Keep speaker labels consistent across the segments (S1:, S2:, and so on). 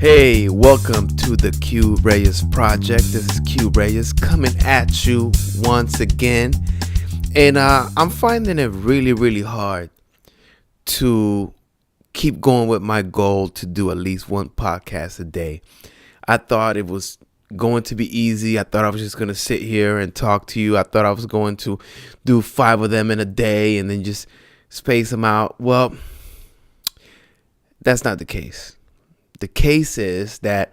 S1: Hey, welcome to the Q Reyes Project. This is Q Reyes coming at you once again. And I'm finding it really hard to keep going with my goal to do at least one podcast a day. I thought it was going to be easy. I thought I was just going to sit here and talk to you. I thought I was going to do 5 of them in a day and then just space them out. Well, that's not the case. The case is that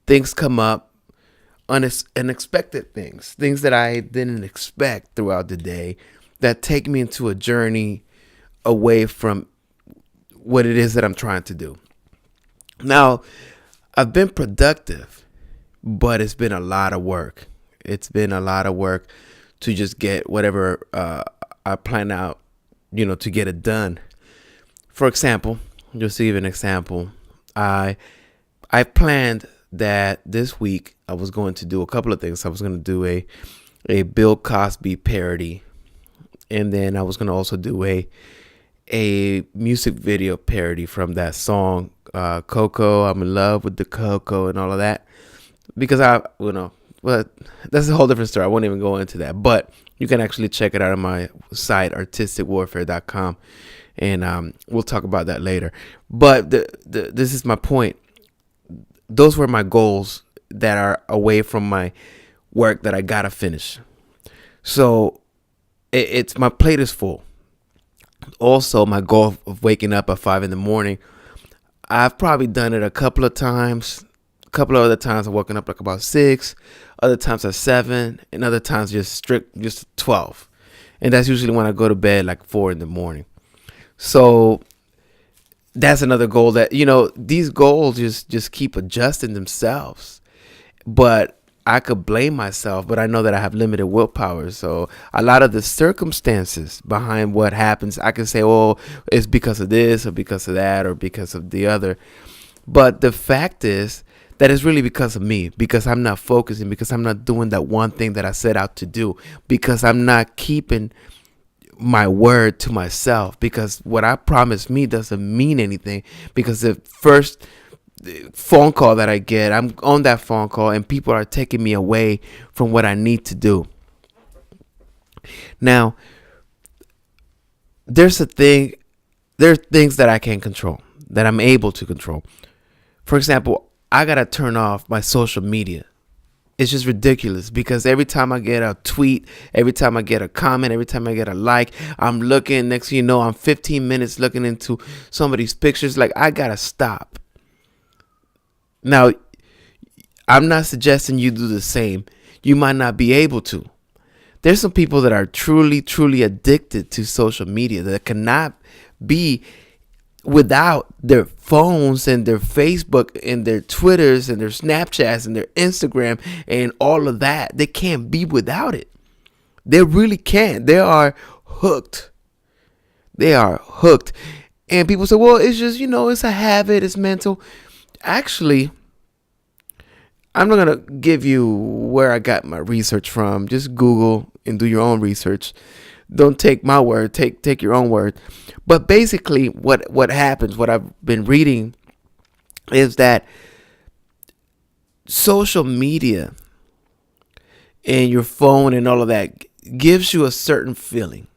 S1: things come up, unexpected things that I didn't expect throughout the day that take me into a journey away from what it is that I'm trying to do. Now, I've been productive, but it's been a lot of work. It's been a lot of work to just get whatever I plan out, to get it done. For example, just to give an example, I planned that this week I was going to do a couple of things. I was going to do a Bill Cosby parody, and then I was going to also do a music video parody from that song Coco. I'm in love with the Coco and all of that, because but that's a whole different story. I won't even go into that, but you can actually check it out on my site, artisticwarfare.com. And we'll talk about that later. But this is my point. Those were my goals that are away from my work that I gotta finish. So it's my plate is full. Also, my goal of waking up at 5 in the morning, I've probably done it a couple of times. A couple of other times I've woken up like about 6, other times at 7, and other times just 12. And that's usually when I go to bed like 4 in the morning. So that's another goal that, these goals just keep adjusting themselves. But I could blame myself, but I know that I have limited willpower. So a lot of the circumstances behind what happens, I can say, oh, it's because of this or because of that or because of the other. But the fact is that it's really because of me, because I'm not focusing, because I'm not doing that one thing that I set out to do, because I'm not keeping my word to myself, because what I promised me doesn't mean anything, because the first phone call that I get, I'm on that phone call and people are taking me away from what I need to do. Now, there are things that I can control, that I'm able to control. For example, I gotta turn off my social media. It's just ridiculous, because every time I get a tweet, every time I get a comment, every time I get a like, I'm looking. Next thing you know, I'm 15 minutes looking into somebody's pictures. Like, I gotta stop. Now, I'm not suggesting you do the same. You might not be able to. There's some people that are truly addicted to social media that cannot be without their phones and their Facebook and their Twitters and their Snapchats and their Instagram and all of that. They can't be without it. They really can't. They are hooked. They are hooked. And people say, well, it's just, it's a habit. It's mental. Actually, I'm not going to give you where I got my research from. Just Google and do your own research. Don't take my word. Take your own word. But basically, what happens, what I've been reading, is that social media and your phone and all of that gives you a certain feeling.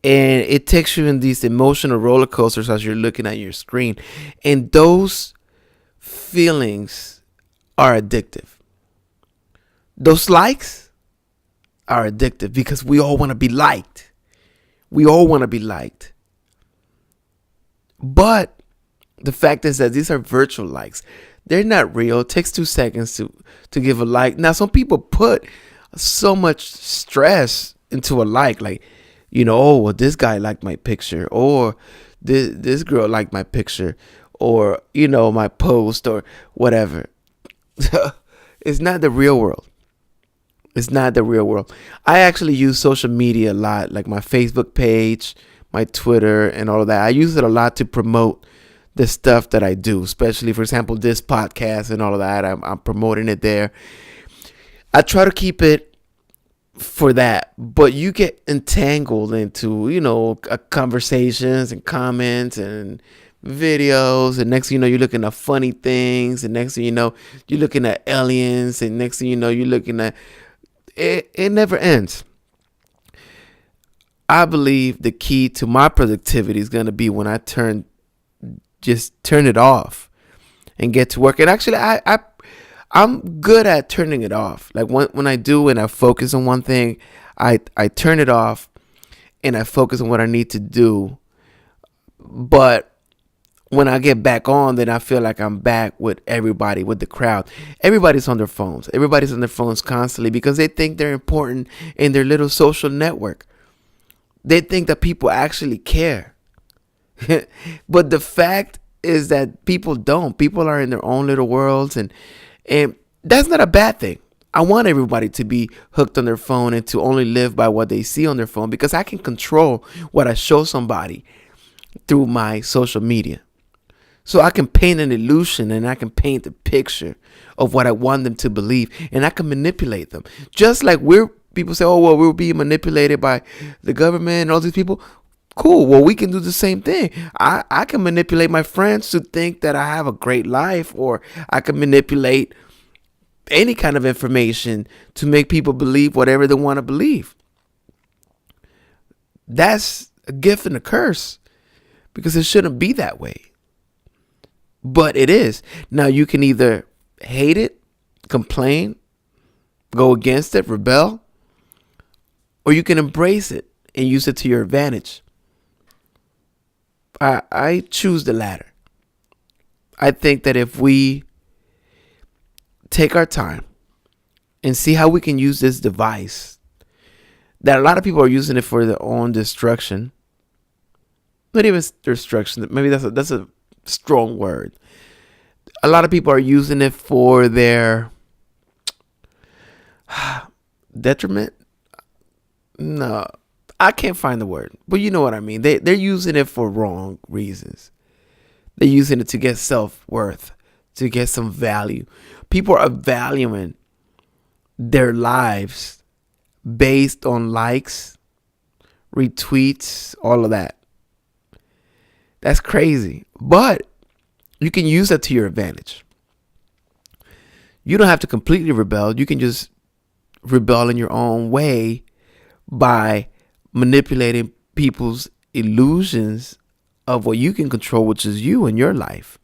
S1: And it takes you in these emotional roller coasters as you're looking at your screen. And those feelings are addictive. Those likes are addictive, because we all want to be liked. We all want to be liked. But the fact is that these are virtual likes. They're not real. It takes 2 seconds to give a like. Now, some people put so much stress into a like, oh, well, this guy liked my picture, or this girl liked my picture, or, my post, or whatever. It's not the real world. It's not the real world. I actually use social media a lot, like my Facebook page, my Twitter, and all of that. I use it a lot to promote the stuff that I do, especially, for example, this podcast and all of that. I'm promoting it there. I try to keep it for that, but you get entangled into, conversations and comments and videos, and next thing you know, you're looking at funny things, and next thing you know, you're looking at aliens, and next thing you know, you're looking at it. It never ends. I believe the key to my productivity is going to be when I just turn it off and get to work. And actually, I'm good at turning it off. Like when I do, and I focus on one thing, I turn it off and I focus on what I need to do. But when I get back on, then I feel like I'm back with everybody, with the crowd. Everybody's on their phones. Everybody's on their phones constantly because they think they're important in their little social network. They think that people actually care. But the fact is that people don't. People are in their own little worlds, and that's not a bad thing. I want everybody to be hooked on their phone and to only live by what they see on their phone, because I can control what I show somebody through my social media. So I can paint an illusion, and I can paint a picture of what I want them to believe, and I can manipulate them. Just like people say, oh, well, we're being manipulated by the government and all these people. Cool. Well, we can do the same thing. I can manipulate my friends to think that I have a great life, or I can manipulate any kind of information to make people believe whatever they want to believe. That's a gift and a curse, because it shouldn't be that way. But it is. Now, you can either hate it, complain, go against it, rebel, or you can embrace it and use it to your advantage. I choose the latter. I think that if we take our time and see how we can use this device, that a lot of people are using it for their own destruction. Not even destruction. Maybe that's a strong word. A lot of people are using it for their detriment. No, I can't find the word, but you know what I mean. They're using it for wrong reasons. They're using it to get self-worth, to get some value. People are valuing their lives based on likes, retweets, all of that. That's crazy. But you can use that to your advantage. You don't have to completely rebel. You can just rebel in your own way by manipulating people's illusions of what you can control, which is you and your life.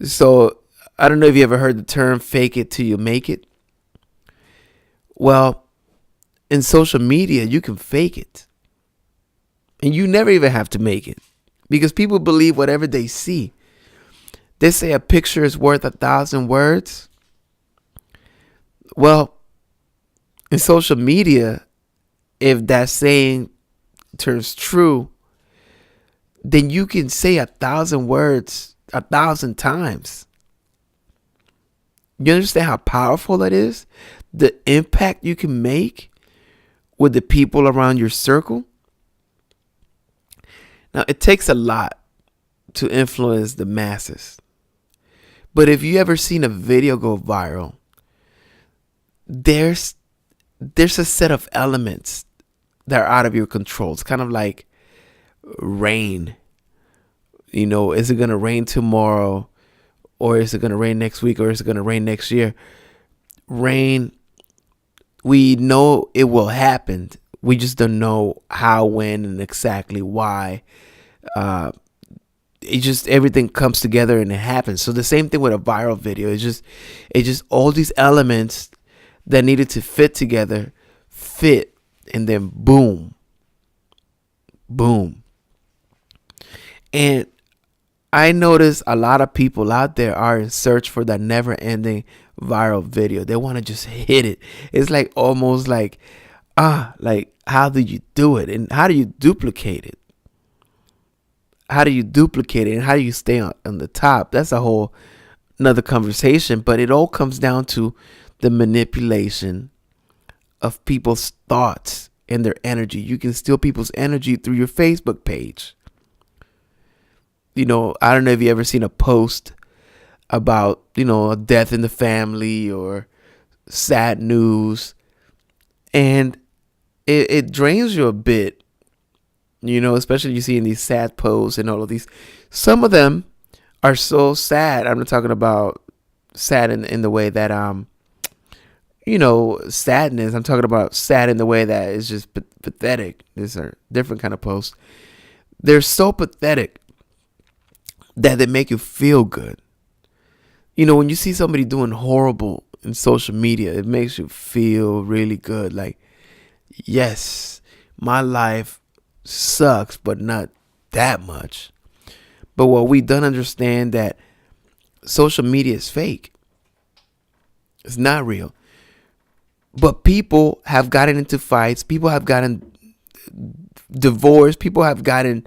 S1: So I don't know if you ever heard the term fake it till you make it. Well, in social media, you can fake it. And you never even have to make it, because people believe whatever they see. They say a picture is worth 1,000 words. Well, in social media, if that saying turns true, then you can say 1,000 words 1,000 times. You understand how powerful that is? The impact you can make with the people around your circle. Now, it takes a lot to influence the masses. But if you ever seen a video go viral, there's a set of elements that are out of your control. It's kind of like rain. You know, is it going to rain tomorrow? Or is it going to rain next week? Or is it going to rain next year? Rain, we know it will happen. We just don't know how, when, and exactly why. It just, everything comes together and it happens. So the same thing with a viral video. It's just all these elements that needed to fit together, fit, and then boom. And I notice a lot of people out there are in search for that never-ending viral video. They want to just hit it. It's like almost like, like, how do you do it? And how do you duplicate it? How do you duplicate it? And how do you stay on the top? That's a whole another conversation. But it all comes down to the manipulation of people's thoughts and their energy. You can steal people's energy through your Facebook page. You know, I don't know if you ever seen a post about, you know, a death in the family or sad news. And it drains you a bit Especially you see in these sad posts and all of these. Some of them are so sad. I'm not talking about sad in the way that sadness. I'm talking about sad in the way that is just pathetic. These are different kind of posts. They're so pathetic that they make you feel good. When you see somebody doing horrible in social media, it makes you feel really good. Like, yes, my life sucks, but not that much. But what we don't understand that social media is fake. It's not real. But people have gotten into fights. People have gotten divorced. People have gotten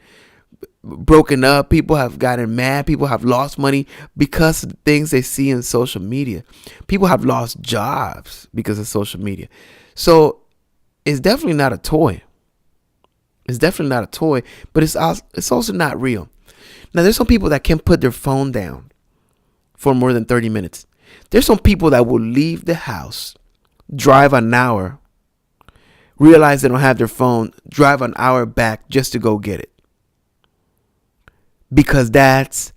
S1: broken up. People have gotten mad. People have lost money because of the things they see in social media. People have lost jobs because of social media. So it's definitely not a toy. It's definitely not a toy, but it's also not real. Now, there's some people that can put their phone down for more than 30 minutes. There's some people that will leave the house, drive an hour, realize they don't have their phone, drive an hour back just to go get it. Because that's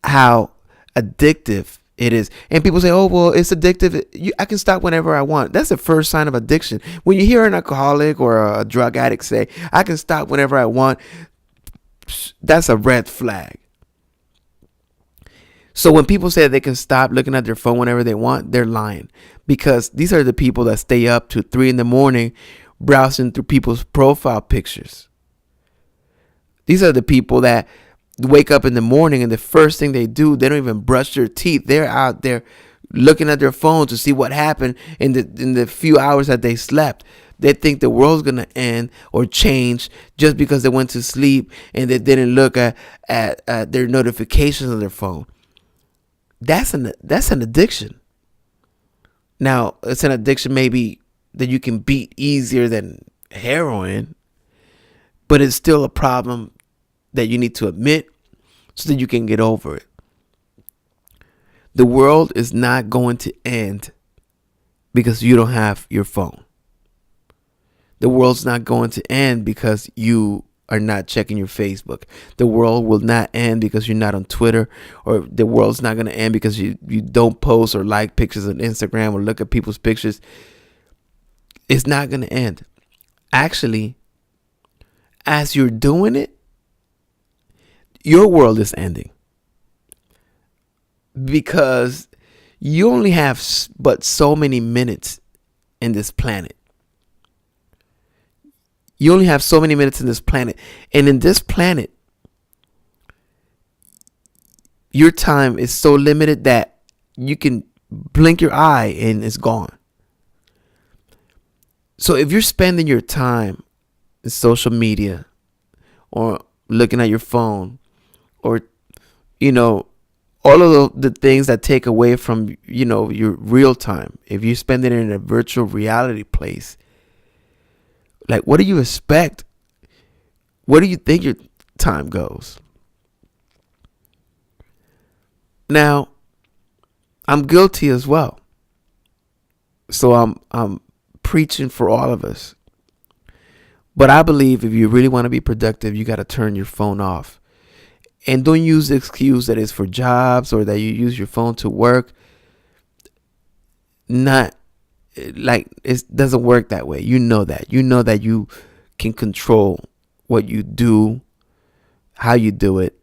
S1: how addictive it is. And people say, oh, well, it's addictive. I can stop whenever I want. That's the first sign of addiction. When you hear an alcoholic or a drug addict say, I can stop whenever I want, that's a red flag. So when people say they can stop looking at their phone whenever they want, they're lying. Because these are the people that stay up to 3 a.m. browsing through people's profile pictures. These are the people that wake up in the morning and the first thing they do, they don't even brush their teeth. They're out there looking at their phone to see what happened in the few hours that they slept. They think the world's going to end or change just because they went to sleep and they didn't look at their notifications on their phone. That's an addiction. Now, it's an addiction maybe that you can beat easier than heroin, but it's still a problem that you need to admit so that you can get over it. The world is not going to end because you don't have your phone. The world's not going to end because you are not checking your Facebook. The world will not end because you're not on Twitter, or the world's not going to end because you don't post or like pictures on Instagram or look at people's pictures. It's not going to end. Actually, as you're doing it, your world is ending because you only have but so many minutes in this planet. You only have so many minutes in this planet. And in this planet, your time is so limited that you can blink your eye and it's gone. So if you're spending your time in social media or looking at your phone or, all of the things that take away from, your real time, if you spend it in a virtual reality place, like, what do you expect? Where do you think your time goes? Now, I'm guilty as well. So I'm preaching for all of us. But I believe if you really want to be productive, you got to turn your phone off. And don't use the excuse that it's for jobs or that you use your phone to work. Not like it doesn't work that way. You know that. You know that you can control what you do, how you do it.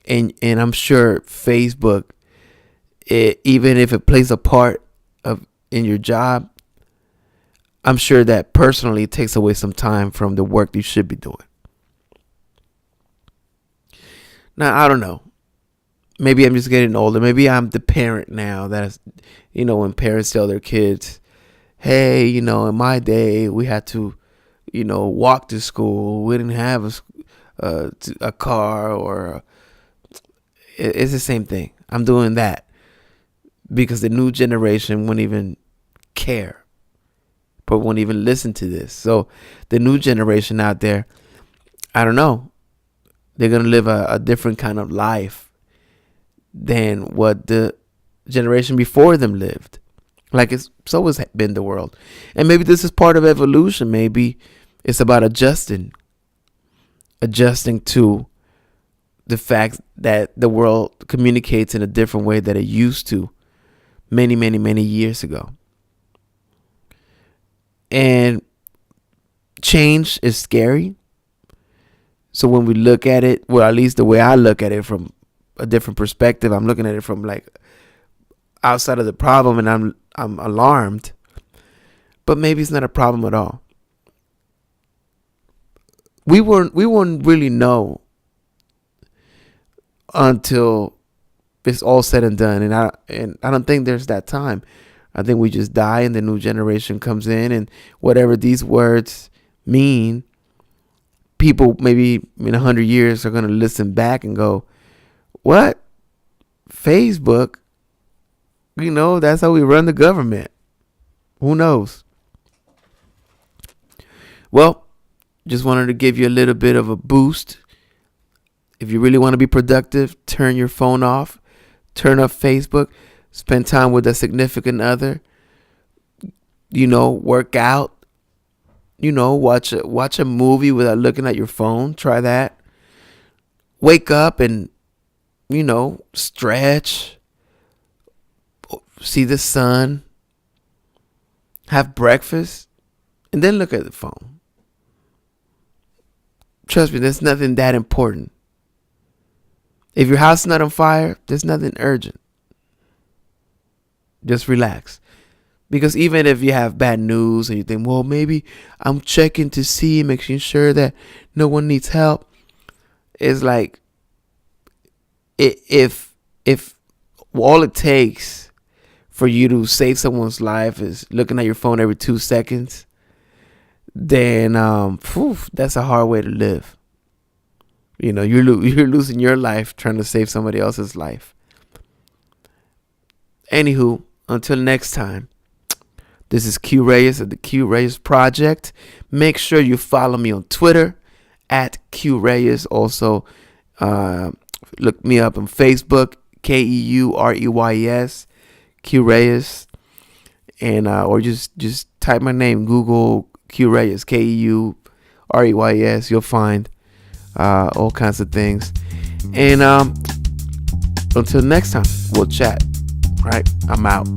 S1: And I'm sure Facebook, even if it plays a part in your job, I'm sure that personally it takes away some time from the work you should be doing. Now, I don't know. Maybe I'm just getting older. Maybe I'm the parent now that's, when parents tell their kids, hey, in my day, we had to, walk to school. We didn't have a car or it's the same thing. I'm doing that because the new generation won't even care, but won't even listen to this. So the new generation out there, I don't know. They're going to live a different kind of life than what the generation before them lived. Like it's always been the world. And maybe this is part of evolution. Maybe it's about adjusting. adjusting to the fact that the world communicates in a different way that it used to many, many, many years ago. And change is scary. So when we look at it, well, at least the way I look at it from a different perspective, I'm looking at it from like outside of the problem, and I'm alarmed. But maybe it's not a problem at all. We won't really know until it's all said and done, and I don't think there's that time. I think we just die, and the new generation comes in, and whatever these words mean, people maybe in 100 years are going to listen back and go, what? Facebook? That's how we run the government. Who knows? Well, just wanted to give you a little bit of a boost. If you really want to be productive, turn your phone off, turn off Facebook, spend time with a significant other, work out, watch a movie without looking at your phone. Try that. Wake up and, stretch, see the sun, have breakfast, and then look at the phone. Trust me, there's nothing that important. If your house is not on fire, there's nothing urgent. Just relax. Because even if you have bad news and you think, well, maybe I'm checking to see, making sure that no one needs help. It's like, if all it takes for you to save someone's life is looking at your phone every 2 seconds, then that's a hard way to live. You're losing your life trying to save somebody else's life. Anywho, until next time, this is Q Reyes of the Q Reyes Project. Make sure you follow me on Twitter at Q Reyes. Also, look me up on Facebook, KEUREYS, Q Reyes, and or just type my name, Google Q Reyes, KEUREYS. You'll find all kinds of things. And until next time, we'll chat. Right? I'm out.